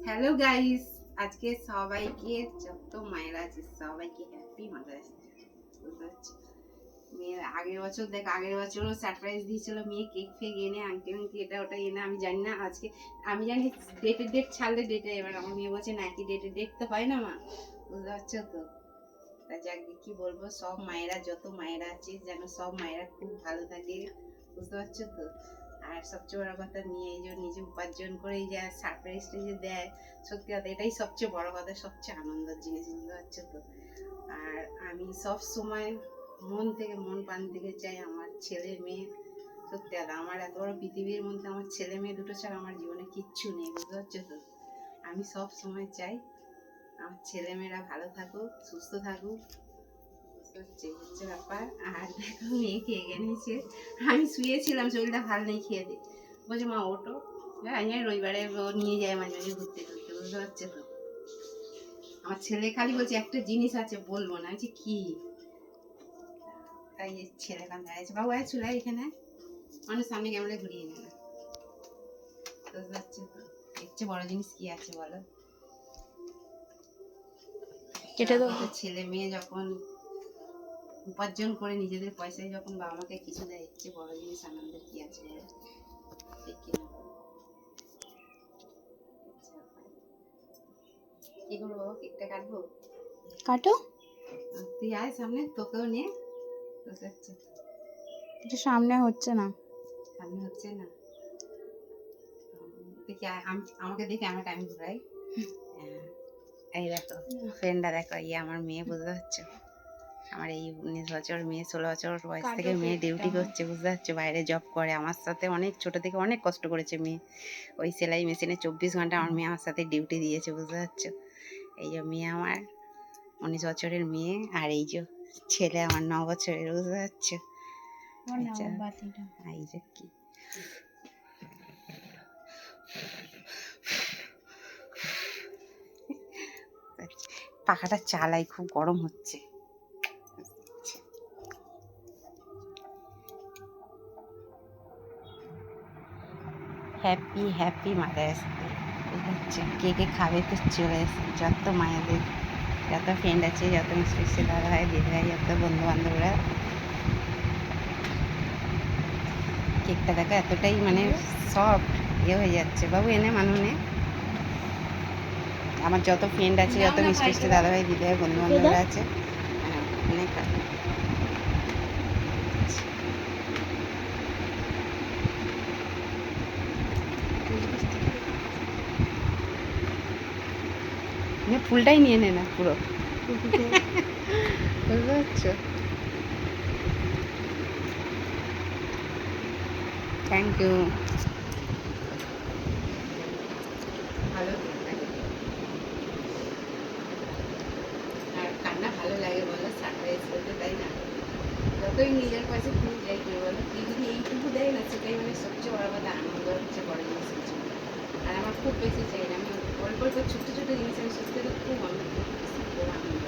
Hello guys, আজকে সবাইকে যত মায়েরা আছে সবাইকে হ্যাপি মাদার্স ডে। মেয়ের আগের বছরও সারপ্রাইজ দিয়েছিল, মেয়ে কেক ফেক এনে আংটি এটা ওটা এনে, আমি জানি না আজকে, আমি জানি ডেট ছাড়লে ডেটে, এবার আমার মেয়ে বলছে নাকি ডেট তো হয় না মা, বুঝতে পারছো তো। তা যাকে কি বলবো, সব মায়েরা যত মায়েরা আছে যেন সব মায়েরা খুব ভালো থাকে, বুঝতে পারছো তো। আর সবচেয়ে বড় কথা, মেয়ে এই যে নিজে উপার্জন করে এই যে সারপ্রাইজটা যে দেয়, সত্যি কথা এটাই সবচেয়ে বড় কথা, সবচেয়ে আনন্দের জিনিস, বুঝতে পারছো তো। আর আমি সব সময় মন থেকে মন প্রাণ থেকে চাই আমার ছেলে মেয়ে, সত্যি কথা আমার এত বড় পৃথিবীর মধ্যে আমার ছেলে মেয়ে দুটো ছাড়া আমার জীবনে কিচ্ছু নেই, বুঝতে পারছো তো। আমি সব সময় চাই আমার ছেলে মেয়েরা ভালো থাকুক, সুস্থ থাকুক, হচ্ছে ব্যাপার। আর দেখো মেয়ে খেয়ে গেছে, আমি শুয়েছিলাম, শরীরটা ভালো নেই, খেয়ে দিই বলছে মা ওটো, আমি রবিবারে নিয়ে যায় মাঝে মাঝে ঘুরতে ঘুরতে, বুঝতে পারছে তো। আমার ছেলে খালি বলছে একটা জিনিস আছে বলবো না, যে কি, তাই ছেলে কান দাঁড়িয়েছে, বাবু আয় চলে এখানে, মানুষ সামনে ক্যামেরা ঘুরিয়ে নেয় না, বুঝতে পারছে তো। এর চেয়ে বড় জিনিস কি আছে বলো। ছেলে মেয়ে যখন উপার্জন করে নিজেদের পয়সায় যখন বাবা মাকে কিছু দেয়, এর চেয়ে বড় জিনিস আনন্দের কি আছে বলো। কি করবো বাবা, কেকটা কাটবো? কাটো। তুই আয় সামনে, তোকেও নিয়ে। এটা সামনে হচ্ছে না, সামনে হচ্ছে না, দেখি আমাকে দেখে আমার টাইম ঘুরাই। এই দেখো ফ্রেন্ডটা, দেখো আমার মেয়ে, বুঝতে পারছো, আমার এই 19 বছর মেয়ে, 16 বছর বয়স থেকে মেয়ে ডিউটি করছে, বুঝতে পারছো, বাইরে জব করে, আমার সাথে অনেক ছোট থেকে অনেক কষ্ট করেছে মেয়ে, ওই সেলাই মেশিনে 24 ঘন্টা আমার মেয়ে আমার সাথে ডিউটি দিয়েছে, বুঝতে পারছো। এই যে মেয়ে আমার 19 বছরের মেয়ে, আর এই যে ছেলে আমার 9 বছরের, বুঝতে পারছো। এই যে কি পাখাটা চালাই, খুব গরম হচ্ছে। Happy happy mother's day. হচ্ছে কে কে খাবে তো চলে এসে, যত মায়েদের যত ফ্রেন্ড আছে, যত মিষ্টি দাদা ভাই দিদি ভাই, যত বন্ধু বান্ধবরা, কেকটা দেখো এতটাই মানে সফট হয়ে যাচ্ছে। বাবু এনে মানুনে, আমার যত ফ্রেন্ড আছে, যত মিষ্টি দাদা ভাই দিদি ভাই বন্ধু বান্ধবরা আছে, অনেক ফুলটাই নিয়ে নে না পুরো, বুঝতে পারছো। Thank you. ভালো আর কান্না ভালো লাগে বলো সারপ্রাইজ করতে, তাই না। যতই নিজের কাছে ফুল যাই কেউ বলো, তুই যদি এইটুকু দেয় না, সেটাই মানে সবচেয়ে বড় কথা, আনন্দ হচ্ছে বড় জিনিস কিছু। আর আমার খুব বেশি চাই না, আমি অল্প অল্প ছোটো ছোটো জিনিস আমি সত্যি খুব আনন্দ, খুব আনন্দ।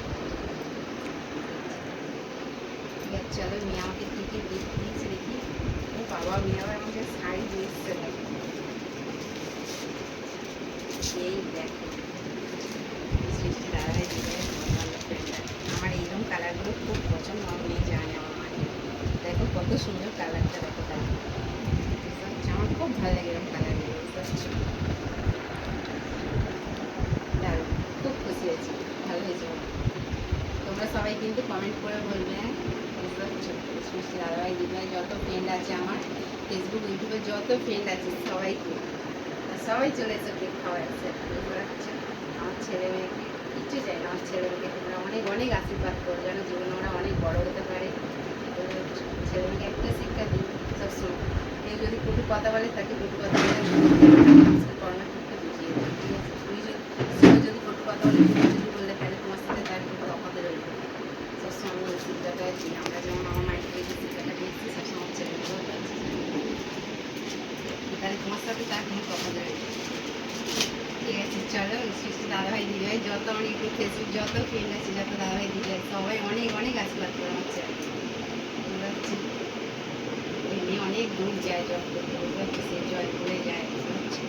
ঠিক আছে চলো, মেয়ে আমাকে কী কী গিফট দিয়েছে দেখি। ও বাবা, মেয়ে আবার আমাকে শাড়ি দিয়েছে, এই দেখো দাদাভাই দিবে, আমার এইরকম কালারগুলো খুব পছন্দ, আমার মেয়ে জানে আমার মানে। দেখো কত সুন্দর কালারটা, দেখো কালার, আমার খুব ভালো লাগে এরকম কালারগুলো, বুঝতে পারছো। দারুণ, খুব খুশি হয়েছি, ভালো হয়েছে। তোমরা সবাই কিন্তু কমেন্ট করে বলবে, বুঝতে পারছো। মিষ্টি দাদাভাই দিদিভাই যত ফ্রেন্ড আছে আমার, ফেসবুক ইউটিউবে যত ফ্রেন্ড আছে সবাইকে, সবাই চলে এসে কেক খাওয়া আছে, বুঝতে পারছো। আমার ছেলে মেয়েকে কিচ্ছু চাই না, আমার ছেলে মেয়েকে তোমরা অনেক অনেক আশীর্বাদ করো, যেন জীবনে ওরা অনেক বড় হতে পারে। ছেলে মেয়েকে একটা শিক্ষা দিই সবসময়, কেউ যদি কটু কথা বলে তাকে কটু কথা বলে কর্মক্ষেত্রে বুঝিয়ে দিই, ঠিক আছে। তুমি যদি কটু কথা বলে, তুমি যদি বললে, তাহলে তোমার সাথে তার কিন্তু অপদের রইল। সবসময় আমি ওই শিক্ষাটা দিই, আমরা যেমন আমার মায়ের থেকে যে শিক্ষাটা দিয়েছি, সবসময় আমার ছেলে মেয়েকেও তাহলে তোমার সাথে তার কোনো কথা রইল। ঠিক আছে চলো, মিষ্টি দাদাভাই দিদিভাই যত আমার ইউটিউব ফেসবুক যত ফ্রেন্ড আছে, যত দাদাভাই দিদিভাই সবাই অনেক অনেক আশীর্বাদ করে আমার ছেলে, বুঝতে পারছি। ওই মেয়ে অনেক দূর যায় জব করতে, বুঝতে পারছি, সে জয়পুরে যায়, বুঝতে পারছি।